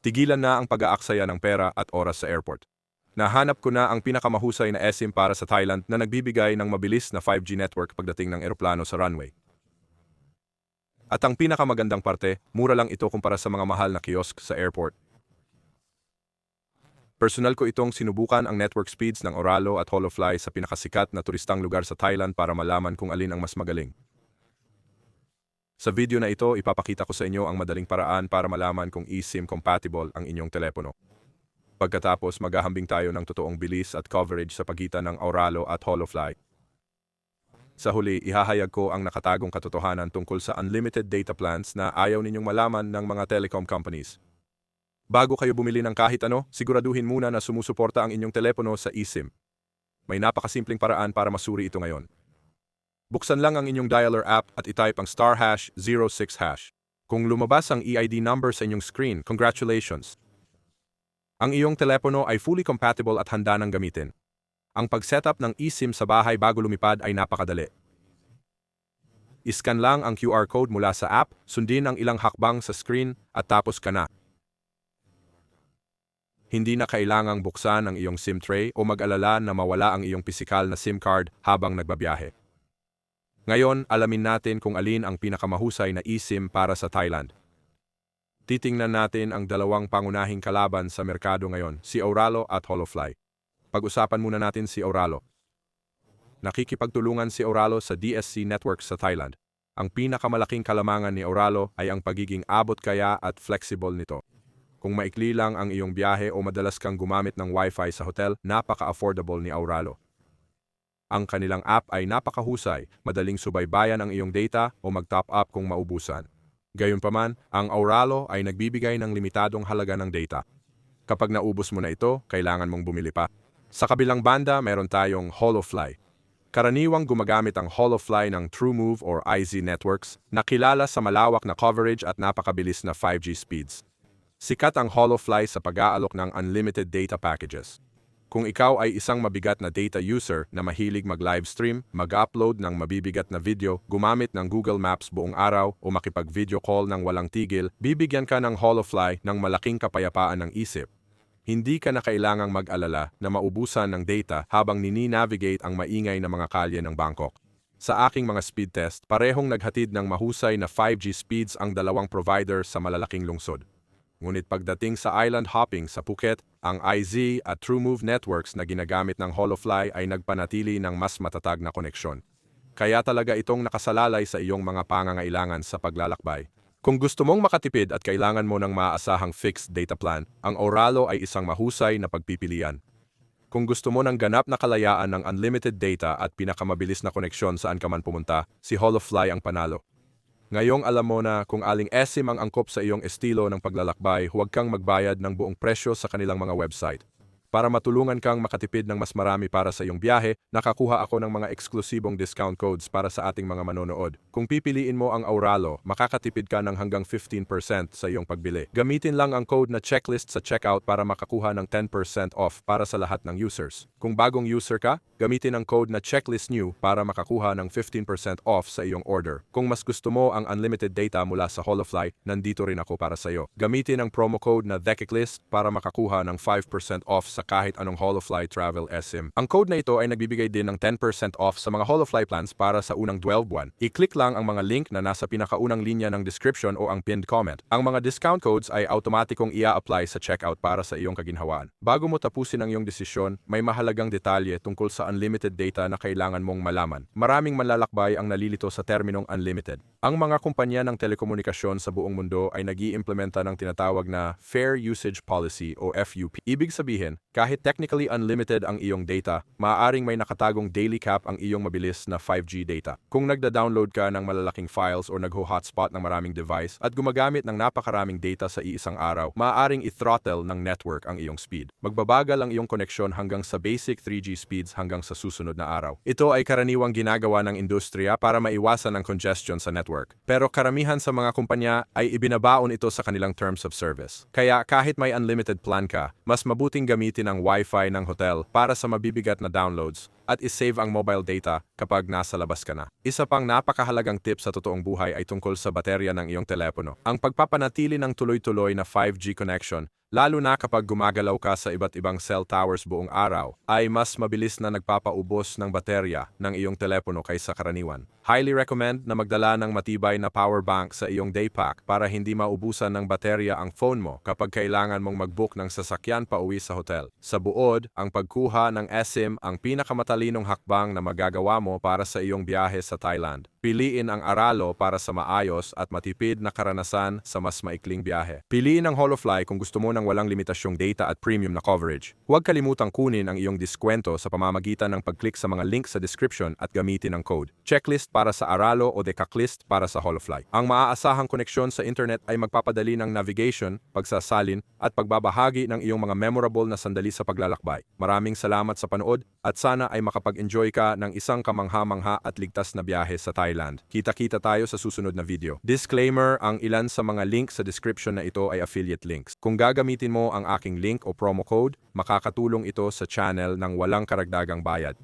Tigilan na ang pag-aaksaya ng pera at oras sa airport. Nahanap ko na ang pinakamahusay na eSIM para sa Thailand na nagbibigay ng mabilis na 5G network pagdating ng eroplano sa runway. At ang pinakamagandang parte, mura lang ito kumpara sa mga mahal na kiosk sa airport. Personal ko itong sinubukan ang network speeds ng Oralo at Holofly sa pinakasikat na turistang lugar sa Thailand para malaman kung alin ang mas magaling. Sa video na ito, ipapakita ko sa inyo ang madaling paraan para malaman kung eSIM compatible ang inyong telepono. Pagkatapos, maghahambing tayo ng totoong bilis at coverage sa pagitan ng Oralo at Holofly. Sa huli, ihahayag ko ang nakatagong katotohanan tungkol sa unlimited data plans na ayaw ninyong malaman ng mga telecom companies. Bago kayo bumili ng kahit ano, siguraduhin muna na sumusuporta ang inyong telepono sa eSIM. May napakasimpleng paraan para masuri ito ngayon. Buksan lang ang inyong dialer app at itype ang *#06#. Kung lumabas ang EID number sa inyong screen, congratulations! Ang iyong telepono ay fully compatible at handa nang gamitin. Ang pag-setup ng eSIM sa bahay bago lumipad ay napakadali. Iscan lang ang QR code mula sa app, sundin ang ilang hakbang sa screen, at tapos ka na. Hindi na kailangang buksan ang iyong SIM tray o mag-alala na mawala ang iyong pisikal na SIM card habang nagbabiyahe. Ngayon, alamin natin kung alin ang pinakamahusay na eSIM para sa Thailand. Titingnan natin ang dalawang pangunahing kalaban sa merkado ngayon, si Oralo at Holofly. Pag-usapan muna natin si Oralo. Nakikipagtulungan si Oralo sa DSC network sa Thailand. Ang pinakamalaking kalamangan ni Oralo ay ang pagiging abot kaya at flexible nito. Kung maikli lang ang iyong biyahe o madalas kang gumamit ng Wi-Fi sa hotel, napaka-affordable ni Oralo. Ang kanilang app ay napakahusay, madaling subaybayan ang iyong data o mag-top up kung maubusan. Gayunpaman, ang Oralo ay nagbibigay ng limitadong halaga ng data. Kapag naubos mo na ito, kailangan mong bumili pa. Sa kabilang banda, meron tayong Holofly. Karaniwang gumagamit ang Holofly ng TrueMove or IZ networks na kilala sa malawak na coverage at napakabilis na 5G speeds. Sikat ang Holofly sa pag-aalok ng unlimited data packages. Kung ikaw ay isang mabigat na data user na mahilig mag-livestream, mag-upload ng mabibigat na video, gumamit ng Google Maps buong araw o makipag-video call ng walang tigil, bibigyan ka ng Holofly ng malaking kapayapaan ng isip. Hindi ka na kailangang mag-alala na maubusan ng data habang nini-navigate ang maingay na mga kalye ng Bangkok. Sa aking mga speed test, parehong naghatid ng mahusay na 5G speeds ang dalawang provider sa malalaking lungsod. Ngunit pagdating sa island hopping sa Phuket, ang IZ at TrueMove networks na ginagamit ng Holofly ay nagpanatili ng mas matatag na koneksyon. Kaya talaga itong nakasalalay sa iyong mga pangangailangan sa paglalakbay. Kung gusto mong makatipid at kailangan mo ng maaasahang fixed data plan, ang Oralo ay isang mahusay na pagpipilian. Kung gusto mo ng ganap na kalayaan ng unlimited data at pinakamabilis na koneksyon saan ka man pumunta, si Holofly ang panalo. Ngayong alam mo na kung aling eSIM ang angkop sa iyong estilo ng paglalakbay, huwag kang magbayad ng buong presyo sa kanilang mga website. Para matulungan kang makatipid ng mas marami para sa iyong biyahe, nakakuha ako ng mga eksklusibong discount codes para sa ating mga manonood. Kung pipiliin mo ang Oralo, makakatipid ka ng hanggang 15% sa iyong pagbili. Gamitin lang ang code na checklist sa checkout para makakuha ng 10% off para sa lahat ng users. Kung bagong user ka, gamitin ang code na checklist new para makakuha ng 15% off sa iyong order. Kung mas gusto mo ang unlimited data mula sa Holofly, nandito rin ako para sa iyo. Gamitin ang promo code na THECICLIST para makakuha ng 5% off sa kahit anong Holofly Travel eSIM. Ang code na ito ay nagbibigay din ng 10% off sa mga Holofly plans para sa unang 12 buwan. I-click lang ang mga link na nasa pinakaunang linya ng description o ang pinned comment. Ang mga discount codes ay automatikong ia-apply sa checkout para sa iyong kaginhawaan. Bago mo tapusin ang iyong desisyon, may mahalagang detalye tungkol sa unlimited data na kailangan mong malaman. Maraming manlalakbay ang nalilito sa terminong unlimited. Ang mga kumpanya ng telekomunikasyon sa buong mundo ay nag-iimplementa ng tinatawag na Fair Usage Policy o FUP. Ibig sabihin, kahit technically unlimited ang iyong data, maaaring may nakatagong daily cap ang iyong mabilis na 5G data. Kung nagda-download ka ng malalaking files o nagho-hotspot ng maraming device at gumagamit ng napakaraming data sa iisang araw, maaaring i-throttle ng network ang iyong speed. Magbabagal ang iyong koneksyon hanggang sa basic 3G speeds hanggang sa susunod na araw. Ito ay karaniwang ginagawa ng industriya para maiwasan ang congestion sa network. Pero karamihan sa mga kumpanya ay ibinabaon ito sa kanilang terms of service. Kaya kahit may unlimited plan ka, mas mabuting gamitin ang Wi-Fi ng hotel para sa mabibigat na downloads at isave ang mobile data kapag nasa labas ka na. Isa pang napakahalagang tip sa totoong buhay ay tungkol sa baterya ng iyong telepono. Ang pagpapanatili ng tuloy-tuloy na 5G connection, lalo na kapag gumagalaw ka sa iba't ibang cell towers buong araw, ay mas mabilis na nagpapaubos ng baterya ng iyong telepono kaysa karaniwan. Highly recommend na magdala ng matibay na power bank sa iyong day pack para hindi maubusan ng baterya ang phone mo kapag kailangan mong mag-book ng sasakyan pauwi sa hotel. Sa buod, ang pagkuha ng eSIM ang pinakamatalinong hakbang na magagawa mo para sa iyong biyahe sa Thailand. Piliin ang Aralo para sa maayos at matipid na karanasan sa mas maikling biyahe. Piliin ang Holofly kung gusto mo ng walang limitasyong data at premium na coverage. Huwag kalimutang kunin ang iyong diskwento sa pamamagitan ng pag-click sa mga link sa description at gamitin ang code. Checklist para sa Aralo o Decaclist para sa Holofly. Ang maaasahang koneksyon sa internet ay magpapadali ng navigation, pagsasalin at pagbabahagi ng iyong mga memorable na sandali sa paglalakbay. Maraming salamat sa panood at sana ay makapag-enjoy ka ng isang kamangha-mangha at ligtas na biyahe sa Thailand. Kita-kita tayo sa susunod na video. Disclaimer, ang ilan sa mga link sa description na ito ay affiliate links. Kung gagamitin mo ang aking link o promo code, makakatulong ito sa channel ng walang karagdagang bayad.